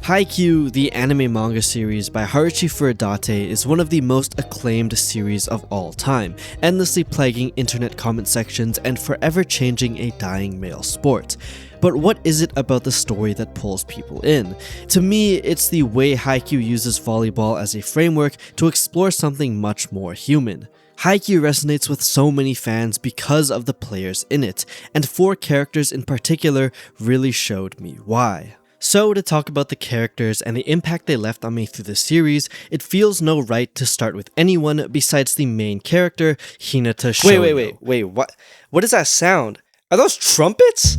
Haikyuu, the anime manga series by Haruchi Furudate, is one of the most acclaimed series of all time, endlessly plaguing internet comment sections and forever changing a dying male sport. But what is it about the story that pulls people in? To me, it's the way Haikyuu uses volleyball as a framework to explore something much more human. Haikyuu resonates with so many fans because of the players in it, and 4 characters in particular really showed me why. So to talk about the characters and the impact they left on me through the series, it feels no right to start with anyone besides the main character, Hinata Shoujo. Wait, what does that sound? Are those trumpets?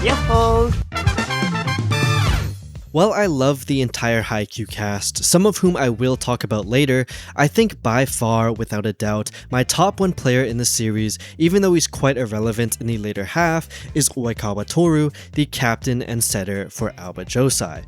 Yo-ho! While I love the entire Haikyuu cast, some of whom I will talk about later, I think by far, without a doubt, my top 1 player in the series, even though he's quite irrelevant in the later half, is Oikawa Toru, the captain and setter for Aoba Josai.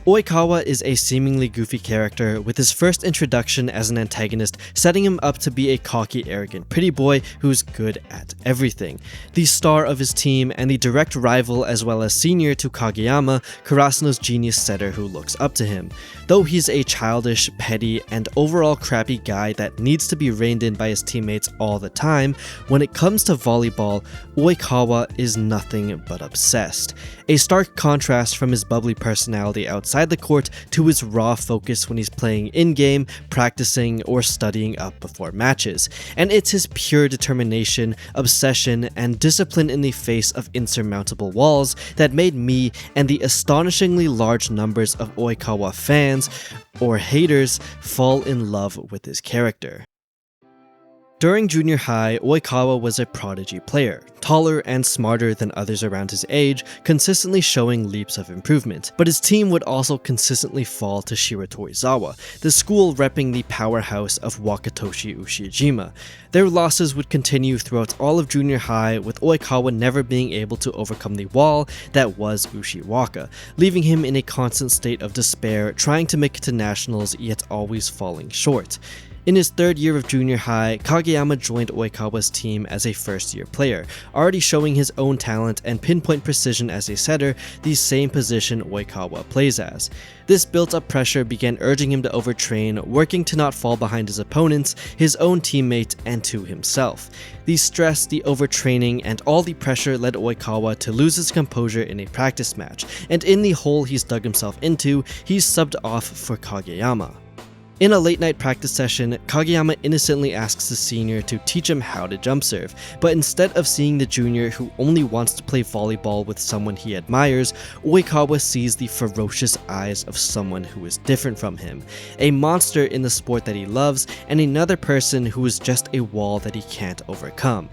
Oikawa is a seemingly goofy character, with his first introduction as an antagonist setting him up to be a cocky, arrogant pretty boy who's good at everything. The star of his team and the direct rival as well as senior to Kageyama, Karasuno's genius setter who looks up to him. Though he's a childish, petty, and overall crappy guy that needs to be reined in by his teammates all the time, when it comes to volleyball, Oikawa is nothing but obsessed. A stark contrast from his bubbly personality outside the court to his raw focus when he's playing in-game, practicing, or studying up before matches. And it's his pure determination, obsession, and discipline in the face of insurmountable walls that made me and the astonishingly large numbers of Oikawa fans, or haters, fall in love with his character. During junior high, Oikawa was a prodigy player, taller and smarter than others around his age, consistently showing leaps of improvement. But his team would also consistently fall to Shiratorizawa, the school repping the powerhouse of Wakatoshi Ushijima. Their losses would continue throughout all of junior high, with Oikawa never being able to overcome the wall that was Ushiwaka, leaving him in a constant state of despair, trying to make it to nationals yet always falling short. In his 3rd year of junior high, Kageyama joined Oikawa's team as a first-year player, already showing his own talent and pinpoint precision as a setter, the same position Oikawa plays as. This built-up pressure began urging him to overtrain, working to not fall behind his opponents, his own teammate, and to himself. The stress, the overtraining, and all the pressure led Oikawa to lose his composure in a practice match, and in the hole he's dug himself into, he's subbed off for Kageyama. In a late-night practice session, Kageyama innocently asks the senior to teach him how to jump serve, but instead of seeing the junior who only wants to play volleyball with someone he admires, Oikawa sees the ferocious eyes of someone who is different from him, a monster in the sport that he loves, and another person who is just a wall that he can't overcome.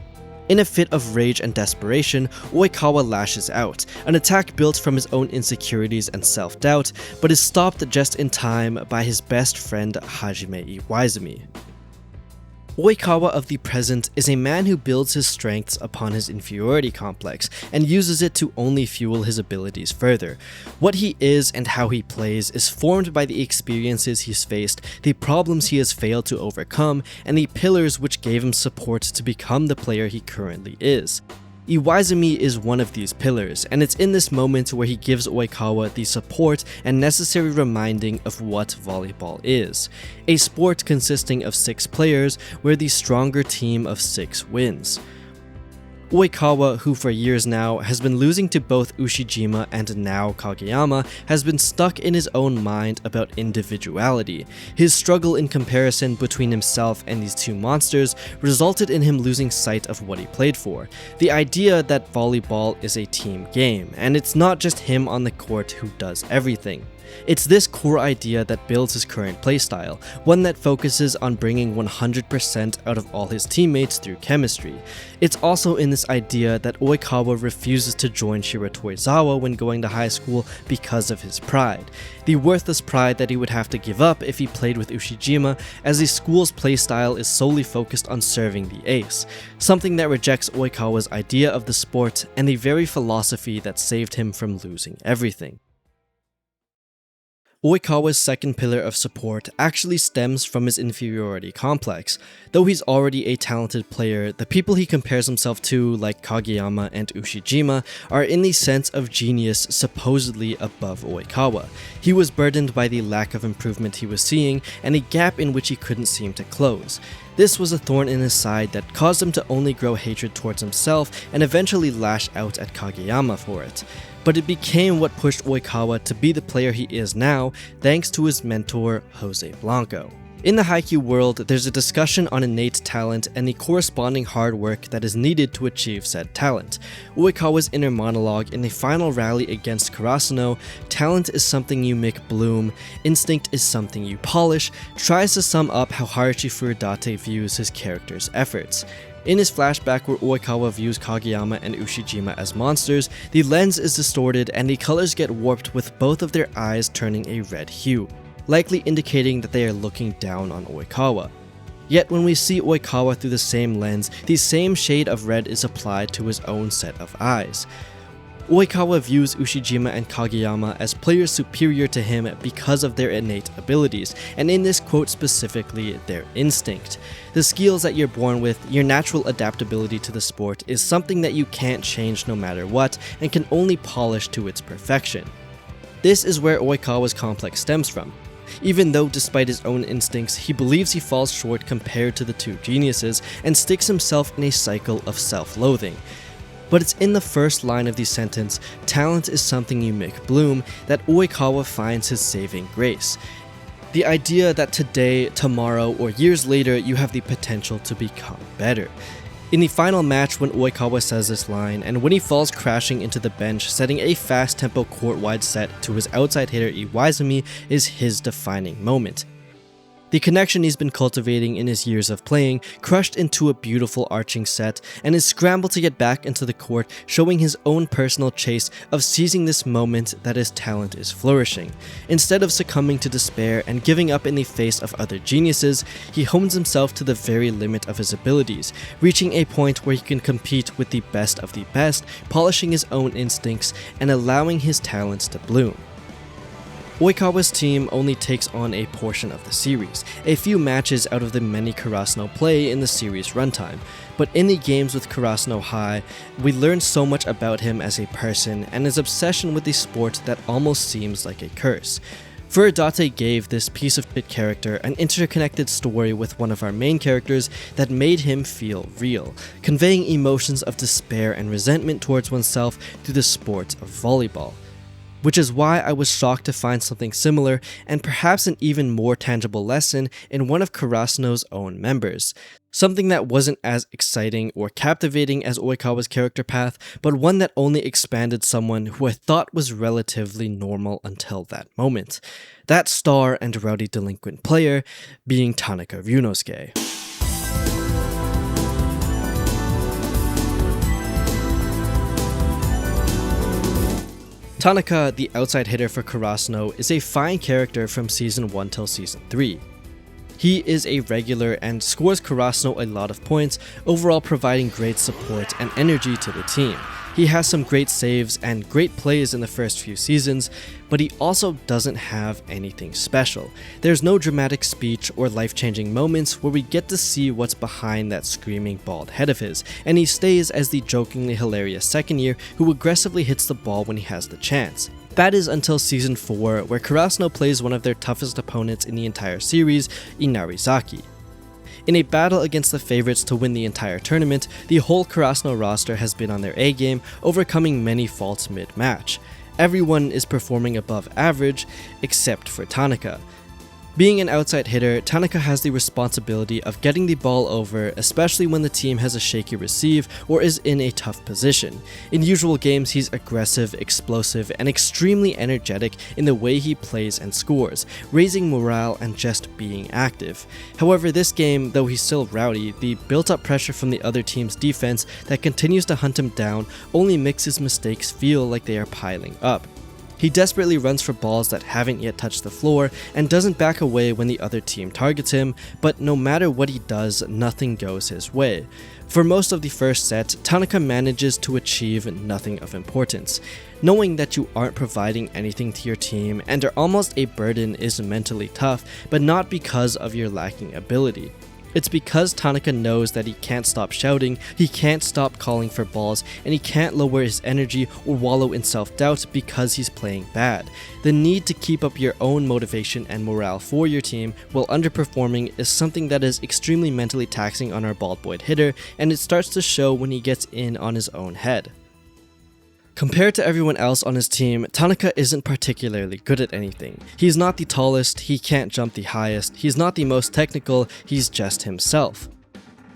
In a fit of rage and desperation, Oikawa lashes out, an attack built from his own insecurities and self-doubt, but is stopped just in time by his best friend Hajime Iwaizumi. Oikawa of the present is a man who builds his strengths upon his inferiority complex and uses it to only fuel his abilities further. What he is and how he plays is formed by the experiences he's faced, the problems he has failed to overcome, and the pillars which gave him support to become the player he currently is. Iwaizumi is one of these pillars, and it's in this moment where he gives Oikawa the support and necessary reminding of what volleyball is. A sport consisting of 6 players, where the stronger team of 6 wins. Oikawa, who for years now has been losing to both Ushijima and now Kageyama, has been stuck in his own mind about individuality. His struggle in comparison between himself and these 2 monsters resulted in him losing sight of what he played for. The idea that volleyball is a team game, and it's not just him on the court who does everything. It's this core idea that builds his current playstyle, one that focuses on bringing 100% out of all his teammates through chemistry. It's also in this idea that Oikawa refuses to join Shiratorizawa when going to high school because of his pride. The worthless pride that he would have to give up if he played with Ushijima, as the school's playstyle is solely focused on serving the ace, something that rejects Oikawa's idea of the sport and the very philosophy that saved him from losing everything. Oikawa's second pillar of support actually stems from his inferiority complex. Though he's already a talented player, the people he compares himself to, like Kageyama and Ushijima, are in the sense of genius supposedly above Oikawa. He was burdened by the lack of improvement he was seeing and a gap in which he couldn't seem to close. This was a thorn in his side that caused him to only grow hatred towards himself and eventually lash out at Kageyama for it. But it became what pushed Oikawa to be the player he is now, thanks to his mentor, Jose Blanco. In the Haikyuu world, there's a discussion on innate talent and the corresponding hard work that is needed to achieve said talent. Oikawa's inner monologue in the final rally against Karasuno, "Talent is something you make bloom, instinct is something you polish," tries to sum up how Haruchi Furudate views his character's efforts. In his flashback where Oikawa views Kageyama and Ushijima as monsters, the lens is distorted and the colors get warped with both of their eyes turning a red hue, likely indicating that they are looking down on Oikawa. Yet when we see Oikawa through the same lens, the same shade of red is applied to his own set of eyes. Oikawa views Ushijima and Kageyama as players superior to him because of their innate abilities, and in this quote specifically, their instinct. The skills that you're born with, your natural adaptability to the sport, is something that you can't change no matter what, and can only polish to its perfection. This is where Oikawa's complex stems from. Even though despite his own instincts, he believes he falls short compared to the two geniuses, and sticks himself in a cycle of self-loathing. But it's in the first line of the sentence, "Talent is something you make bloom," that Oikawa finds his saving grace. The idea that today, tomorrow, or years later you have the potential to become better. In the final match when Oikawa says this line, and when he falls crashing into the bench, setting a fast tempo court-wide set to his outside hitter Iwaizumi is his defining moment. The connection he's been cultivating in his years of playing crushed into a beautiful arching set, and his scramble to get back into the court showing his own personal chase of seizing this moment that his talent is flourishing. Instead of succumbing to despair and giving up in the face of other geniuses, he hones himself to the very limit of his abilities, reaching a point where he can compete with the best of the best, polishing his own instincts and allowing his talents to bloom. Oikawa's team only takes on a portion of the series, a few matches out of the many Karasuno play in the series runtime, but in the games with Karasuno High, we learn so much about him as a person and his obsession with the sport that almost seems like a curse. Furudate gave this piece of shit character an interconnected story with one of our main characters that made him feel real, conveying emotions of despair and resentment towards oneself through the sport of volleyball. Which is why I was shocked to find something similar, and perhaps an even more tangible lesson, in one of Karasuno's own members. Something that wasn't as exciting or captivating as Oikawa's character path, but one that only expanded someone who I thought was relatively normal until that moment. That star and rowdy delinquent player being Tanaka Ryunosuke. Tanaka, the outside hitter for Karasuno, is a fine character from Season 1 till Season 3. He is a regular and scores Karasuno a lot of points, overall providing great support and energy to the team. He has some great saves and great plays in the first few seasons, but he also doesn't have anything special. There's no dramatic speech or life-changing moments where we get to see what's behind that screaming bald head of his, and he stays as the jokingly hilarious second year who aggressively hits the ball when he has the chance. That is until Season 4, where Karasuno plays one of their toughest opponents in the entire series, Inarizaki. In a battle against the favorites to win the entire tournament, the whole Karasuno roster has been on their A-game, overcoming many faults mid-match. Everyone is performing above average, except for Tanaka. Being an outside hitter, Tanaka has the responsibility of getting the ball over, especially when the team has a shaky receive or is in a tough position. In usual games, he's aggressive, explosive, and extremely energetic in the way he plays and scores, raising morale and just being active. However, this game, though he's still rowdy, the built-up pressure from the other team's defense that continues to hunt him down only makes his mistakes feel like they are piling up. He desperately runs for balls that haven't yet touched the floor and doesn't back away when the other team targets him, but no matter what he does, nothing goes his way. For most of the first set, Tanaka manages to achieve nothing of importance. Knowing that you aren't providing anything to your team and are almost a burden is mentally tough, but not because of your lacking ability. It's because Tanaka knows that he can't stop shouting, he can't stop calling for balls, and he can't lower his energy or wallow in self-doubt because he's playing bad. The need to keep up your own motivation and morale for your team while underperforming is something that is extremely mentally taxing on our ball-boyed hitter, and it starts to show when he gets in on his own head. Compared to everyone else on his team, Tanaka isn't particularly good at anything. He's not the tallest, he can't jump the highest, he's not the most technical, he's just himself.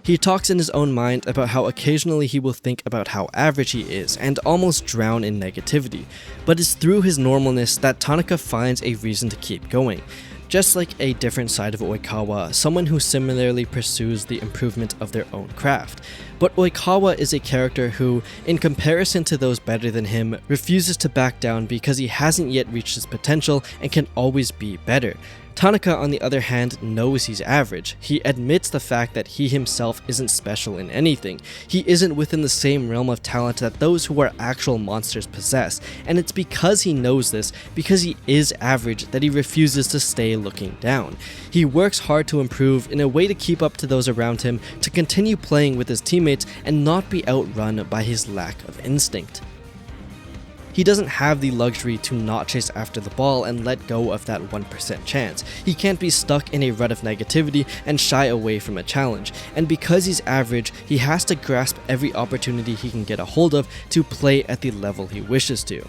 He talks in his own mind about how occasionally he will think about how average he is and almost drown in negativity, but it's through his normalness that Tanaka finds a reason to keep going. Just like a different side of Oikawa, someone who similarly pursues the improvement of their own craft. But Oikawa is a character who, in comparison to those better than him, refuses to back down because he hasn't yet reached his potential and can always be better. Tanaka, on the other hand, knows he's average. He admits the fact that he himself isn't special in anything. He isn't within the same realm of talent that those who are actual monsters possess, and it's because he knows this, because he is average, that he refuses to stay looking down. He works hard to improve in a way to keep up to those around him, to continue playing with his teammates, and not be outrun by his lack of instinct. He doesn't have the luxury to not chase after the ball and let go of that 1% chance. He can't be stuck in a rut of negativity and shy away from a challenge, and because he's average, he has to grasp every opportunity he can get a hold of to play at the level he wishes to.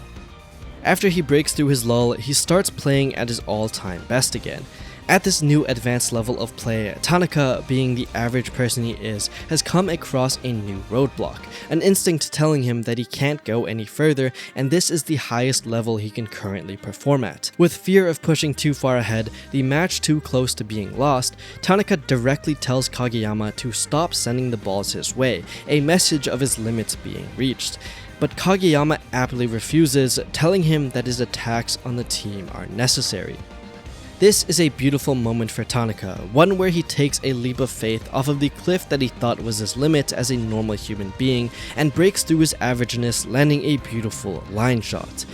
After he breaks through his lull, he starts playing at his all-time best again. At this new advanced level of play, Tanaka, being the average person he is, has come across a new roadblock, an instinct telling him that he can't go any further, and this is the highest level he can currently perform at. With fear of pushing too far ahead, the match too close to being lost, Tanaka directly tells Kageyama to stop sending the balls his way, a message of his limits being reached. But Kageyama aptly refuses, telling him that his attacks on the team are necessary. This is a beautiful moment for Tanaka, one where he takes a leap of faith off of the cliff that he thought was his limit as a normal human being and breaks through his averageness, landing a beautiful line shot.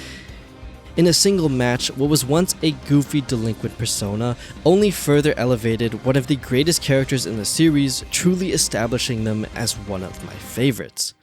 In a single match, what was once a goofy delinquent persona only further elevated one of the greatest characters in the series, truly establishing them as one of my favorites.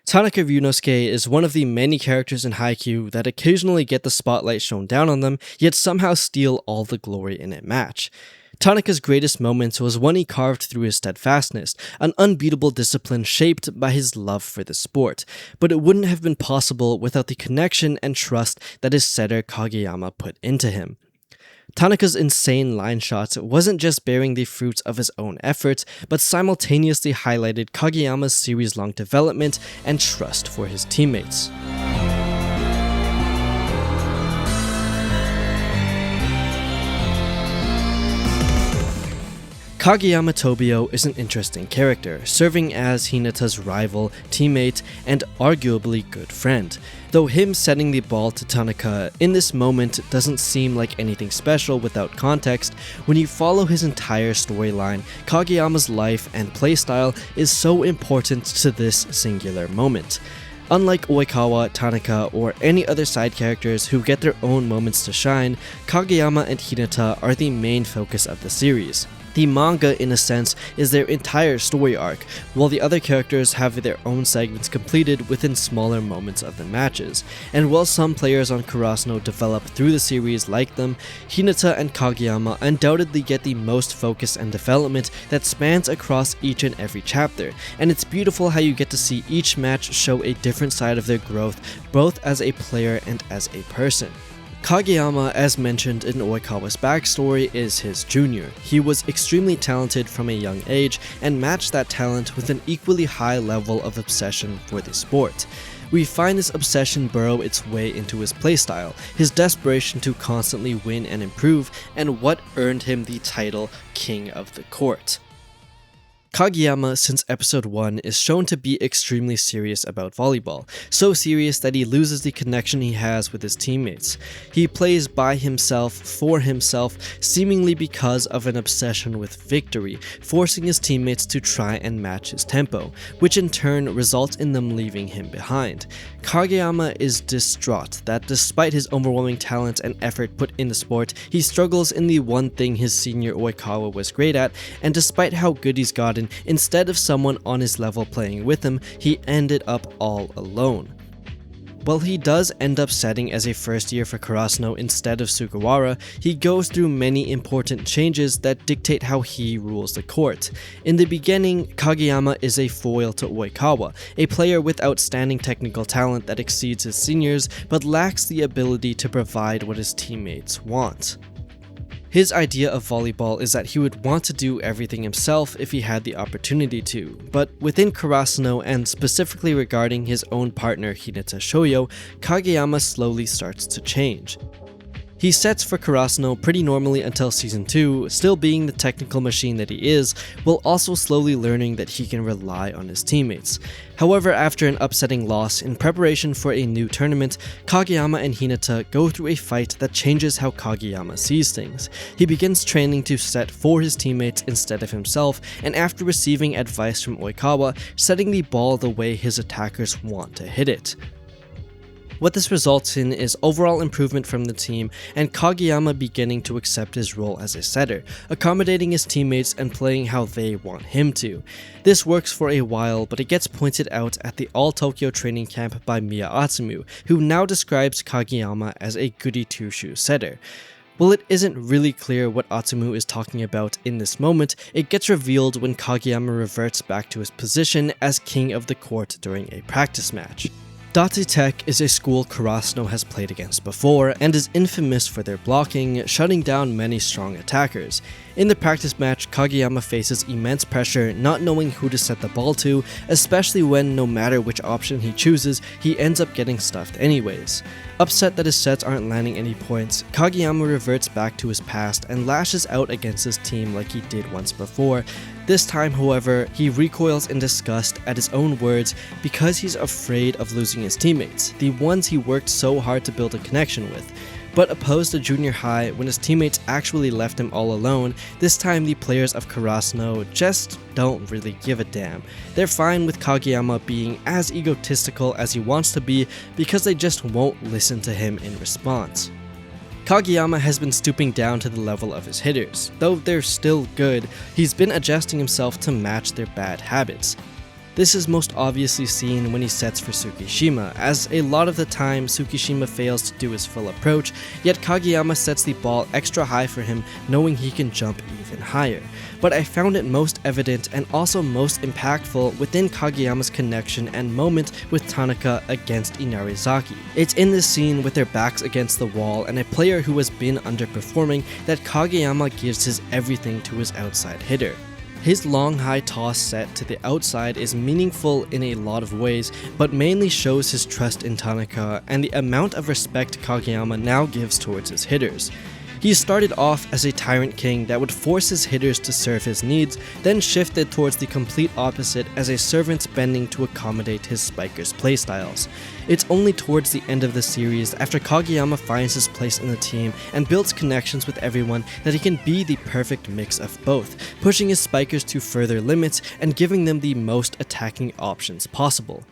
Tanaka Ryunosuke is one of the many characters in Haikyuu that occasionally get the spotlight shown down on them, yet somehow steal all the glory in a match. Tanaka's greatest moment was one he carved through his steadfastness, an unbeatable discipline shaped by his love for the sport, but it wouldn't have been possible without the connection and trust that his setter Kageyama put into him. Tanaka's insane line shots wasn't just bearing the fruits of his own efforts, but simultaneously highlighted Kageyama's series-long development and trust for his teammates. Kageyama Tobio is an interesting character, serving as Hinata's rival, teammate, and arguably good friend. Though him setting the ball to Tanaka in this moment doesn't seem like anything special without context, when you follow his entire storyline, Kageyama's life and playstyle is so important to this singular moment. Unlike Oikawa, Tanaka, or any other side characters who get their own moments to shine, Kageyama and Hinata are the main focus of the series. The manga, in a sense, is their entire story arc, while the other characters have their own segments completed within smaller moments of the matches. And while some players on Kurasuno develop through the series like them, Hinata and Kageyama undoubtedly get the most focus and development that spans across each and every chapter, and it's beautiful how you get to see each match show a different side of their growth, both as a player and as a person. Kageyama, as mentioned in Oikawa's backstory, is his junior. He was extremely talented from a young age and matched that talent with an equally high level of obsession for the sport. We find this obsession burrow its way into his playstyle, his desperation to constantly win and improve, and what earned him the title King of the Court. Kageyama, since episode 1, is shown to be extremely serious about volleyball, so serious that he loses the connection he has with his teammates. He plays by himself, for himself, seemingly because of an obsession with victory, forcing his teammates to try and match his tempo, which in turn results in them leaving him behind. Kageyama is distraught that despite his overwhelming talent and effort put in the sport, he struggles in the one thing his senior Oikawa was great at, and despite how good he's gotten, instead of someone on his level playing with him, he ended up all alone. While he does end up setting as a first year for Karasuno instead of Sugawara, he goes through many important changes that dictate how he rules the court. In the beginning, Kageyama is a foil to Oikawa, a player with outstanding technical talent that exceeds his seniors but lacks the ability to provide what his teammates want. His idea of volleyball is that he would want to do everything himself if he had the opportunity to, but within Karasuno and specifically regarding his own partner Hinata Shoyo, Kageyama slowly starts to change. He sets for Karasuno pretty normally until season 2, still being the technical machine that he is, while also slowly learning that he can rely on his teammates. However, after an upsetting loss in preparation for a new tournament, Kageyama and Hinata go through a fight that changes how Kageyama sees things. He begins training to set for his teammates instead of himself, and after receiving advice from Oikawa, setting the ball the way his attackers want to hit it. What this results in is overall improvement from the team and Kageyama beginning to accept his role as a setter, accommodating his teammates and playing how they want him to. This works for a while, but it gets pointed out at the All-Tokyo training camp by Miya Atsumu, who now describes Kageyama as a goody two-shoe setter. While it isn't really clear what Atsumu is talking about in this moment, it gets revealed when Kageyama reverts back to his position as king of the court during a practice match. Date Tech is a school Karasuno has played against before and is infamous for their blocking, shutting down many strong attackers. In the practice match, Kageyama faces immense pressure not knowing who to set the ball to, especially when no matter which option he chooses, he ends up getting stuffed anyways. Upset that his sets aren't landing any points, Kageyama reverts back to his past and lashes out against his team like he did once before. This time, however, he recoils in disgust at his own words because he's afraid of losing his teammates, the ones he worked so hard to build a connection with. But opposed to junior high, when his teammates actually left him all alone, this time the players of Karasuno just don't really give a damn. They're fine with Kageyama being as egotistical as he wants to be because they just won't listen to him in response. Kageyama has been stooping down to the level of his hitters. Though they're still good, he's been adjusting himself to match their bad habits. This is most obviously seen when he sets for Tsukishima, as a lot of the time Tsukishima fails to do his full approach, yet Kageyama sets the ball extra high for him knowing he can jump even higher. But I found it most evident and also most impactful within Kageyama's connection and moment with Tanaka against Inarizaki. It's in this scene with their backs against the wall and a player who has been underperforming that Kageyama gives his everything to his outside hitter. His long high toss set to the outside is meaningful in a lot of ways, but mainly shows his trust in Tanaka and the amount of respect Kageyama now gives towards his hitters. He started off as a tyrant king that would force his hitters to serve his needs, then shifted towards the complete opposite as a servant bending to accommodate his spikers' playstyles. It's only towards the end of the series, after Kageyama finds his place in the team and builds connections with everyone, that he can be the perfect mix of both, pushing his spikers to further limits and giving them the most attacking options possible.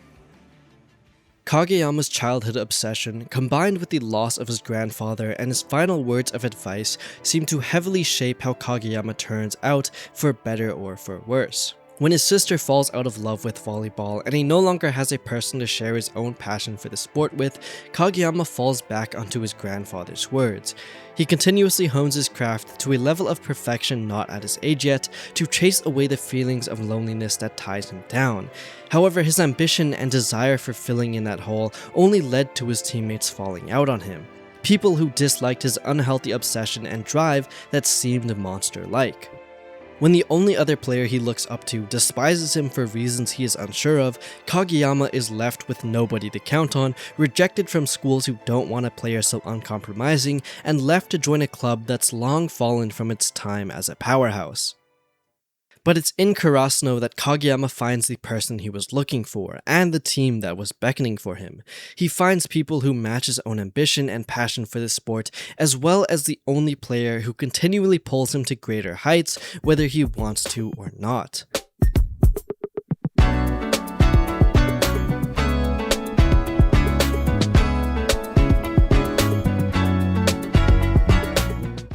Kageyama's childhood obsession, combined with the loss of his grandfather and his final words of advice, seem to heavily shape how Kageyama turns out, for better or for worse. When his sister falls out of love with volleyball and he no longer has a person to share his own passion for the sport with, Kageyama falls back onto his grandfather's words. He continuously hones his craft to a level of perfection not at his age yet, to chase away the feelings of loneliness that ties him down. However, his ambition and desire for filling in that hole only led to his teammates falling out on him. People who disliked his unhealthy obsession and drive that seemed monster-like. When the only other player he looks up to despises him for reasons he is unsure of, Kageyama is left with nobody to count on, rejected from schools who don't want a player so uncompromising, and left to join a club that's long fallen from its time as a powerhouse. But it's in Karasuno that Kageyama finds the person he was looking for, and the team that was beckoning for him. He finds people who match his own ambition and passion for the sport, as well as the only player who continually pulls him to greater heights, whether he wants to or not.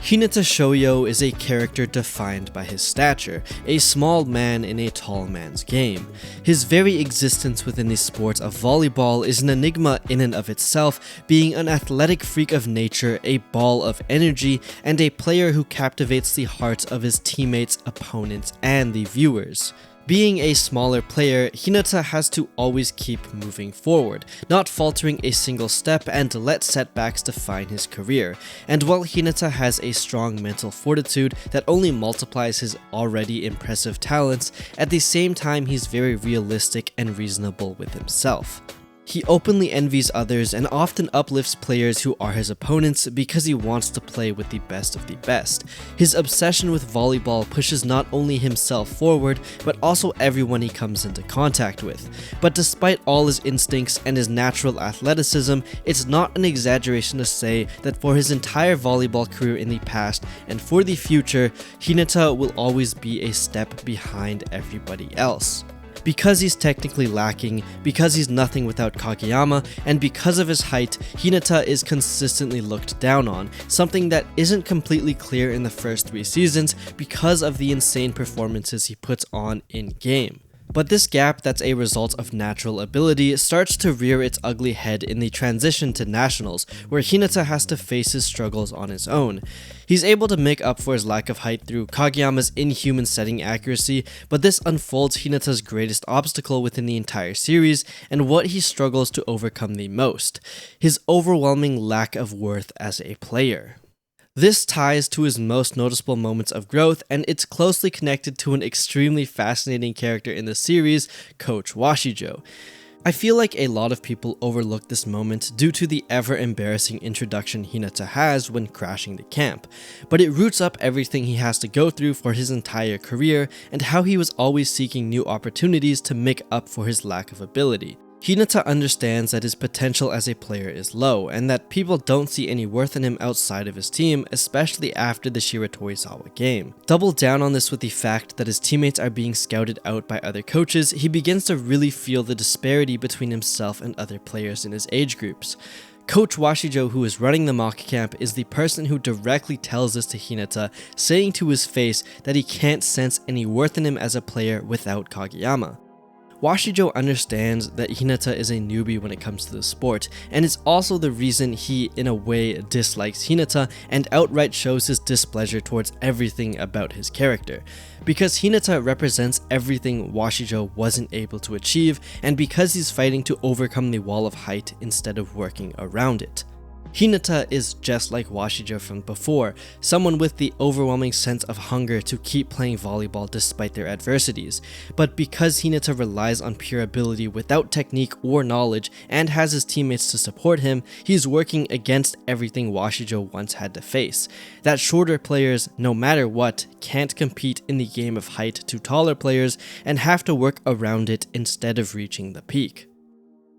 Hinata Shoyo is a character defined by his stature, a small man in a tall man's game. His very existence within the sport of volleyball is an enigma in and of itself, being an athletic freak of nature, a ball of energy, and a player who captivates the hearts of his teammates, opponents, and the viewers. Being a smaller player, Hinata has to always keep moving forward, not faltering a single step and let setbacks define his career. And while Hinata has a strong mental fortitude that only multiplies his already impressive talents, at the same time he's very realistic and reasonable with himself. He openly envies others and often uplifts players who are his opponents because he wants to play with the best of the best. His obsession with volleyball pushes not only himself forward, but also everyone he comes into contact with. But despite all his instincts and his natural athleticism, it's not an exaggeration to say that for his entire volleyball career in the past and for the future, Hinata will always be a step behind everybody else. Because he's technically lacking, because he's nothing without Kageyama, and because of his height, Hinata is consistently looked down on, something that isn't completely clear in the first 3 seasons because of the insane performances he puts on in-game. But this gap that's a result of natural ability starts to rear its ugly head in the transition to Nationals, where Hinata has to face his struggles on his own. He's able to make up for his lack of height through Kageyama's inhuman setting accuracy, but this unfolds Hinata's greatest obstacle within the entire series, and what he struggles to overcome the most: his overwhelming lack of worth as a player. This ties to his most noticeable moments of growth, and it's closely connected to an extremely fascinating character in the series, Coach Washijo. I feel like a lot of people overlook this moment due to the ever-embarrassing introduction Hinata has when crashing the camp, but it roots up everything he has to go through for his entire career and how he was always seeking new opportunities to make up for his lack of ability. Hinata understands that his potential as a player is low, and that people don't see any worth in him outside of his team, especially after the Shiratorizawa game. Doubled down on this with the fact that his teammates are being scouted out by other coaches, he begins to really feel the disparity between himself and other players in his age groups. Coach Washijo, who is running the mock camp, is the person who directly tells this to Hinata, saying to his face that he can't sense any worth in him as a player without Kageyama. Washijo understands that Hinata is a newbie when it comes to the sport, and it's also the reason he, in a way, dislikes Hinata and outright shows his displeasure towards everything about his character. Because Hinata represents everything Washijo wasn't able to achieve, and because he's fighting to overcome the wall of height instead of working around it. Hinata is just like Washijo from before, someone with the overwhelming sense of hunger to keep playing volleyball despite their adversities. But because Hinata relies on pure ability without technique or knowledge and has his teammates to support him, he's working against everything Washijo once had to face. That shorter players, no matter what, can't compete in the game of height to taller players and have to work around it instead of reaching the peak.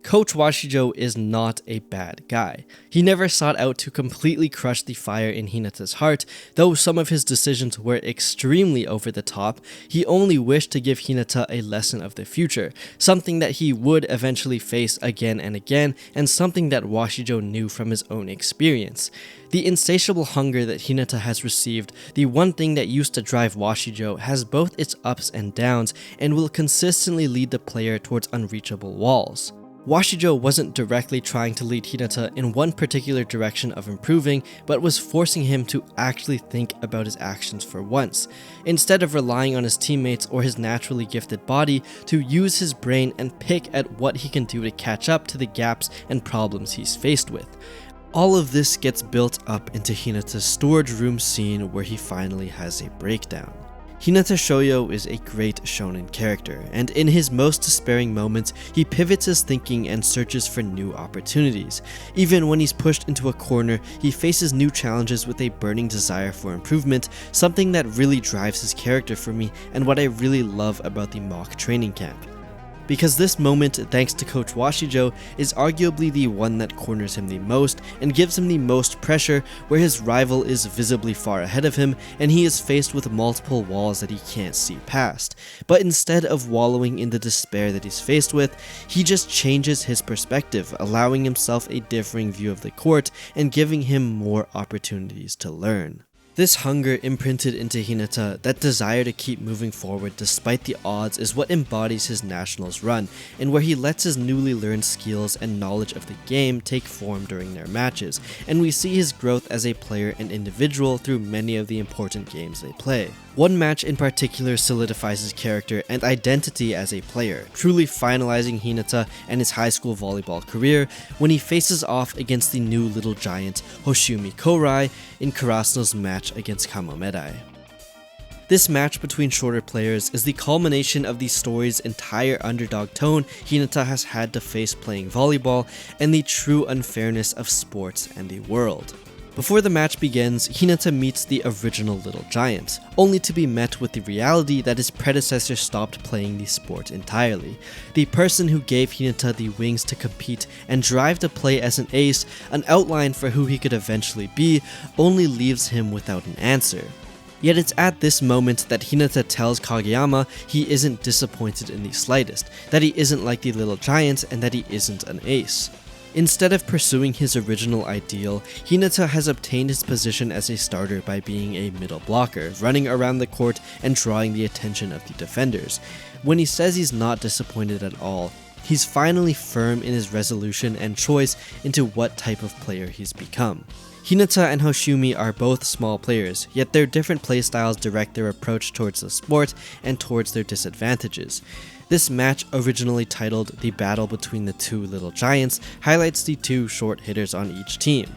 Coach Washijo is not a bad guy. He never sought out to completely crush the fire in Hinata's heart, though some of his decisions were extremely over the top. He only wished to give Hinata a lesson of the future, something that he would eventually face again and again, and something that Washijo knew from his own experience. The insatiable hunger that Hinata has received, the one thing that used to drive Washijo, has both its ups and downs, and will consistently lead the player towards unreachable walls. Washijo wasn't directly trying to lead Hinata in one particular direction of improving, but was forcing him to actually think about his actions for once, instead of relying on his teammates or his naturally gifted body to use his brain and pick at what he can do to catch up to the gaps and problems he's faced with. All of this gets built up into Hinata's storage room scene where he finally has a breakdown. Hinata Shoyo is a great shonen character, and in his most despairing moments, he pivots his thinking and searches for new opportunities. Even when he's pushed into a corner, he faces new challenges with a burning desire for improvement, something that really drives his character for me and what I really love about the mock training camp. Because this moment, thanks to Coach Washijo, is arguably the one that corners him the most and gives him the most pressure, where his rival is visibly far ahead of him and he is faced with multiple walls that he can't see past. But instead of wallowing in the despair that he's faced with, he just changes his perspective, allowing himself a differing view of the court and giving him more opportunities to learn. This hunger imprinted into Hinata, that desire to keep moving forward despite the odds, is what embodies his nationals run, and where he lets his newly learned skills and knowledge of the game take form during their matches, and we see his growth as a player and individual through many of the important games they play. One match in particular solidifies his character and identity as a player, truly finalizing Hinata and his high school volleyball career when he faces off against the new little giant Hoshumi Korai in Karasuno's match against Kamomedai. This match between shorter players is the culmination of the story's entire underdog tone Hinata has had to face playing volleyball and the true unfairness of sports and the world. Before the match begins, Hinata meets the original Little Giant, only to be met with the reality that his predecessor stopped playing the sport entirely. The person who gave Hinata the wings to compete and drive to play as an ace, an outline for who he could eventually be, only leaves him without an answer. Yet it's at this moment that Hinata tells Kageyama he isn't disappointed in the slightest, that he isn't like the Little Giant, and that he isn't an ace. Instead of pursuing his original ideal, Hinata has obtained his position as a starter by being a middle blocker, running around the court and drawing the attention of the defenders. When he says he's not disappointed at all, he's finally firm in his resolution and choice into what type of player he's become. Hinata and Hoshumi are both small players, yet their different playstyles direct their approach towards the sport and towards their disadvantages. This match, originally titled The Battle Between the Two Little Giants, highlights the two short hitters on each team.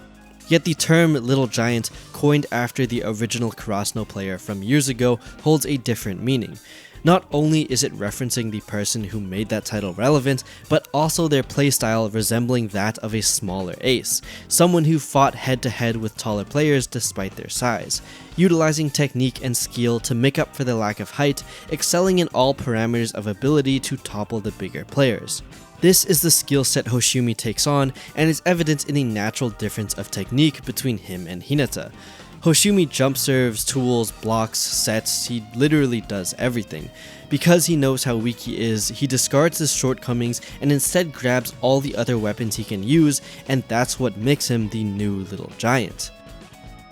Yet the term Little Giant, coined after the original Karasuno player from years ago, holds a different meaning. Not only is it referencing the person who made that title relevant, but also their playstyle resembling that of a smaller ace, someone who fought head-to-head with taller players despite their size, utilizing technique and skill to make up for the lack of height, excelling in all parameters of ability to topple the bigger players. This is the skill set Hoshumi takes on, and is evident in the natural difference of technique between him and Hinata. Hoshumi jump serves, tools, blocks, sets, he literally does everything. Because he knows how weak he is, he discards his shortcomings and instead grabs all the other weapons he can use, and that's what makes him the new Little Giant.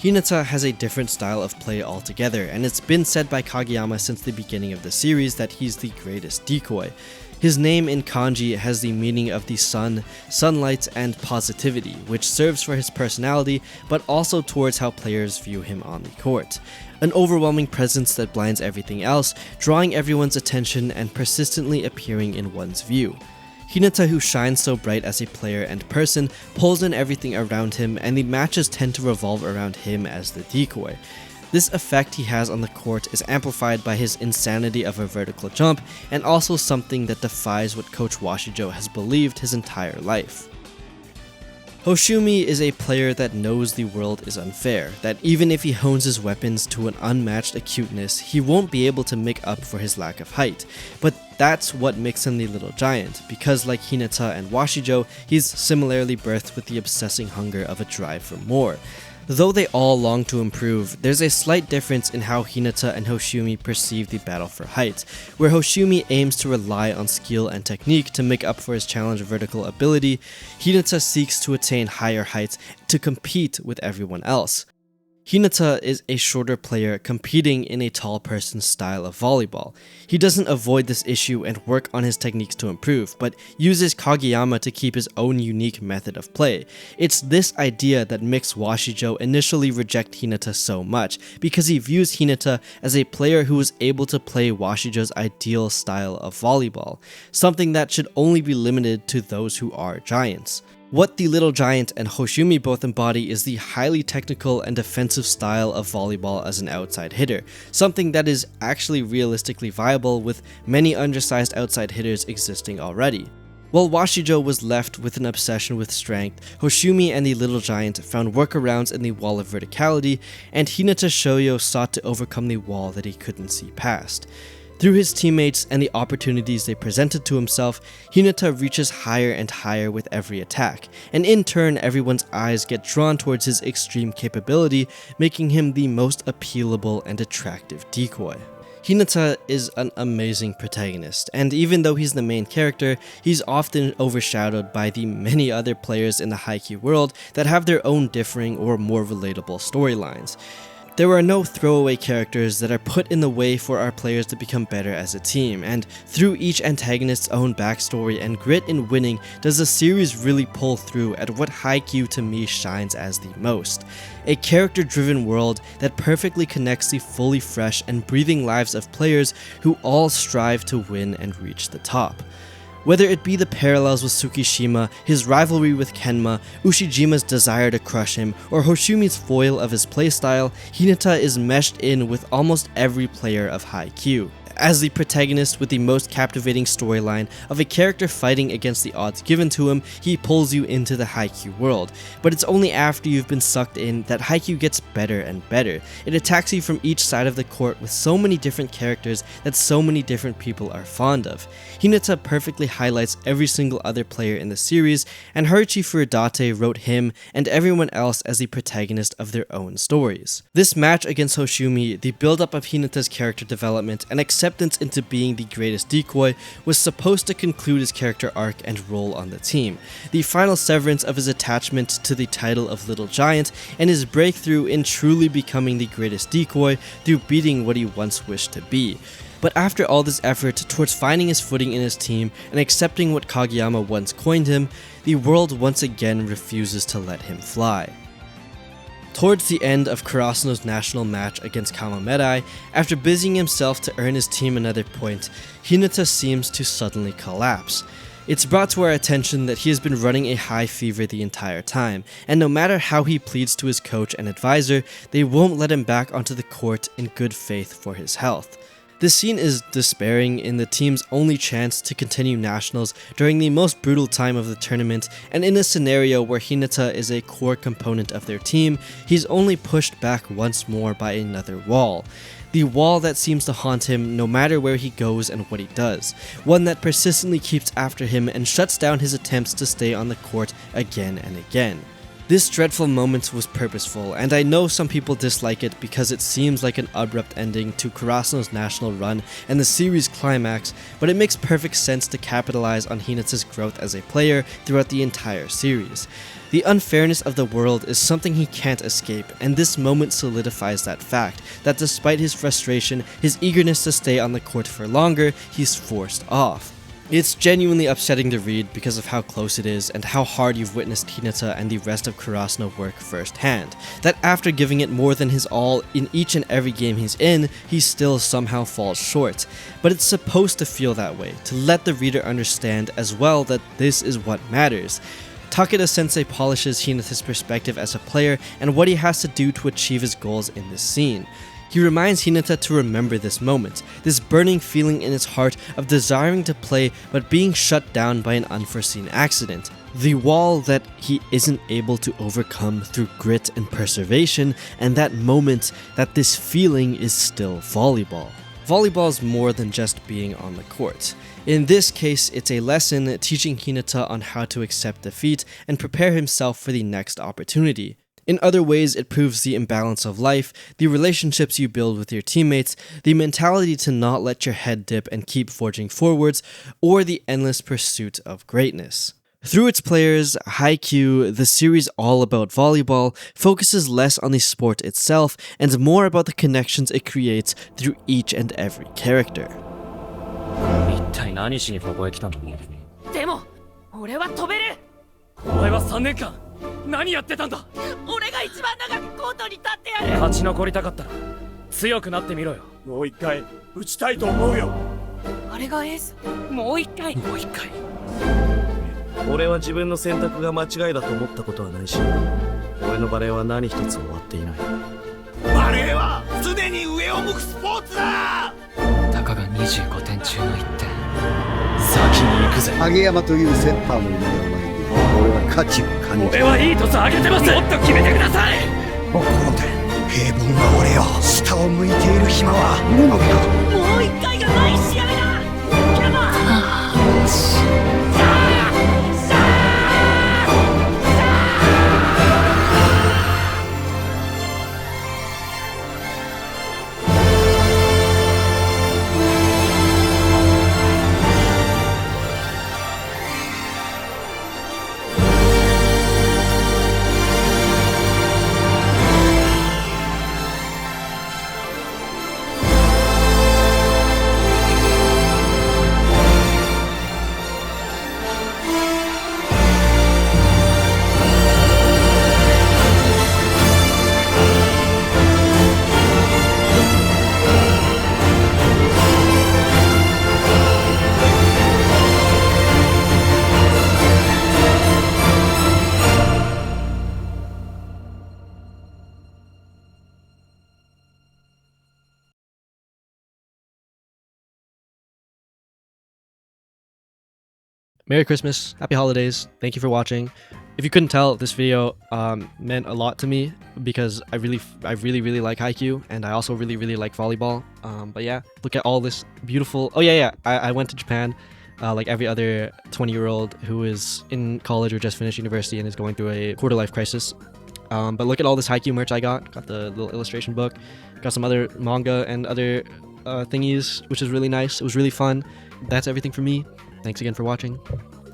Hinata has a different style of play altogether, and it's been said by Kageyama since the beginning of the series that he's the greatest decoy. His name in kanji has the meaning of the sun, sunlight, and positivity, which serves for his personality, but also towards how players view him on the court. An overwhelming presence that blinds everything else, drawing everyone's attention and persistently appearing in one's view. Hinata, who shines so bright as a player and person, pulls in everything around him, and the matches tend to revolve around him as the decoy. This effect he has on the court is amplified by his insanity of a vertical jump, and also something that defies what Coach Washijo has believed his entire life. Hoshumi is a player that knows the world is unfair, that even if he hones his weapons to an unmatched acuteness, he won't be able to make up for his lack of height. But that's what makes him the Little Giant, because like Hinata and Washijo, he's similarly birthed with the obsessing hunger of a drive for more. Though they all long to improve, there's a slight difference in how Hinata and Hoshumi perceive the battle for height, where Hoshumi aims to rely on skill and technique to make up for his challenge of vertical ability, Hinata seeks to attain higher heights to compete with everyone else. Hinata is a shorter player competing in a tall person's style of volleyball. He doesn't avoid this issue and work on his techniques to improve, but uses Kageyama to keep his own unique method of play. It's this idea that makes Washijo initially reject Hinata so much, because he views Hinata as a player who is able to play Washijo's ideal style of volleyball, something that should only be limited to those who are giants. What the Little Giant and Hoshumi both embody is the highly technical and defensive style of volleyball as an outside hitter, something that is actually realistically viable with many undersized outside hitters existing already. While Washijo was left with an obsession with strength, Hoshumi and the Little Giant found workarounds in the wall of verticality, and Hinata Shoyo sought to overcome the wall that he couldn't see past. Through his teammates and the opportunities they presented to himself, Hinata reaches higher and higher with every attack, and in turn everyone's eyes get drawn towards his extreme capability, making him the most appealable and attractive decoy. Hinata is an amazing protagonist, and even though he's the main character, he's often overshadowed by the many other players in the Haikyuu world that have their own differing or more relatable storylines. There are no throwaway characters that are put in the way for our players to become better as a team, and through each antagonist's own backstory and grit in winning does the series really pull through at what Haikyuu to me shines as the most. A character-driven world that perfectly connects the fully fresh and breathing lives of players who all strive to win and reach the top. Whether it be the parallels with Tsukishima, his rivalry with Kenma, Ushijima's desire to crush him, or Hoshumi's foil of his playstyle, Hinata is meshed in with almost every player of Haikyuu. As the protagonist with the most captivating storyline of a character fighting against the odds given to him, he pulls you into the Haikyuu world. But it's only after you've been sucked in that Haikyuu gets better and better. It attacks you from each side of the court with so many different characters that so many different people are fond of. Hinata perfectly highlights every single other player in the series, and Haruchi Furudate wrote him and everyone else as the protagonist of their own stories. This match against Hoshumi, the build-up of Hinata's character development, and acceptance into being the greatest decoy was supposed to conclude his character arc and role on the team, the final severance of his attachment to the title of Little Giant, and his breakthrough in truly becoming the greatest decoy through beating what he once wished to be. But after all this effort towards finding his footing in his team and accepting what Kageyama once coined him, the world once again refuses to let him fly. Towards the end of Karasuno's national match against Kamomedai, after busying himself to earn his team another point, Hinata seems to suddenly collapse. It's brought to our attention that he has been running a high fever the entire time, and no matter how he pleads to his coach and advisor, they won't let him back onto the court in good faith for his health. This scene is despairing in the team's only chance to continue nationals during the most brutal time of the tournament, and in a scenario where Hinata is a core component of their team, he's only pushed back once more by another wall. The wall that seems to haunt him no matter where he goes and what he does. One that persistently keeps after him and shuts down his attempts to stay on the court again and again. This dreadful moment was purposeful, and I know some people dislike it because it seems like an abrupt ending to Karasuno's national run and the series climax, but it makes perfect sense to capitalize on Hinata's growth as a player throughout the entire series. The unfairness of the world is something he can't escape, and this moment solidifies that fact, that despite his frustration, his eagerness to stay on the court for longer, he's forced off. It's genuinely upsetting to read because of how close it is and how hard you've witnessed Hinata and the rest of Karasuno work firsthand, that after giving it more than his all in each and every game he's in, he still somehow falls short. But it's supposed to feel that way, to let the reader understand as well that this is what matters. Takeda-sensei polishes Hinata's perspective as a player and what he has to do to achieve his goals in this scene. He reminds Hinata to remember this moment, this burning feeling in his heart of desiring to play but being shut down by an unforeseen accident. The wall that he isn't able to overcome through grit and perseveration, and that moment that this feeling is still volleyball. Volleyball is more than just being on the court. In this case, it's a lesson teaching Hinata on how to accept defeat and prepare himself for the next opportunity. In other ways, it proves the imbalance of life, the relationships you build with your teammates, the mentality to not let your head dip and keep forging forwards, or the endless pursuit of greatness. Through its players, Haikyuu, the series all about volleyball, focuses less on the sport itself and more about the connections it creates through each and every character. 一体何しにここへ来たの？でも俺は飛べる。お前は3年間何やってたんだ？俺が一番長くコートに立ってやる。勝ち残りたかったら強くなってみろよ。もう一回打ちたいと思うよ。あれがエース。もう一回。もう一回。俺は自分の選択が間違いだと思ったことはないし、俺のバレエは何一つ終わっていない。バレエは常に上を向くスポーツだ。たかが25点中の1点。先に行くぜ。影山というセッターもいないお前に俺は価値を感じる。俺はいいトス上げてます。もっと決めてください。心で平凡な俺よ、下を向いている暇は無のだ。もう一回がない試合だ。ケマよし。Merry Christmas, Happy Holidays, thank you for watching. If you couldn't tell, this video meant a lot to me because I really like Haikyuu, and I also really like volleyball. But yeah, look at all this beautiful. Oh yeah, I went to Japan like every other 20-year-old who is in college or just finished university and is going through a quarter-life crisis. But look at all this Haikyuu merch I got. Got the little illustration book, got some other manga and other thingies, which is really nice. It was really fun. That's everything for me. Thanks again for watching.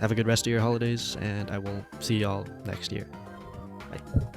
Have a good rest of your holidays, and I will see y'all next year. Bye.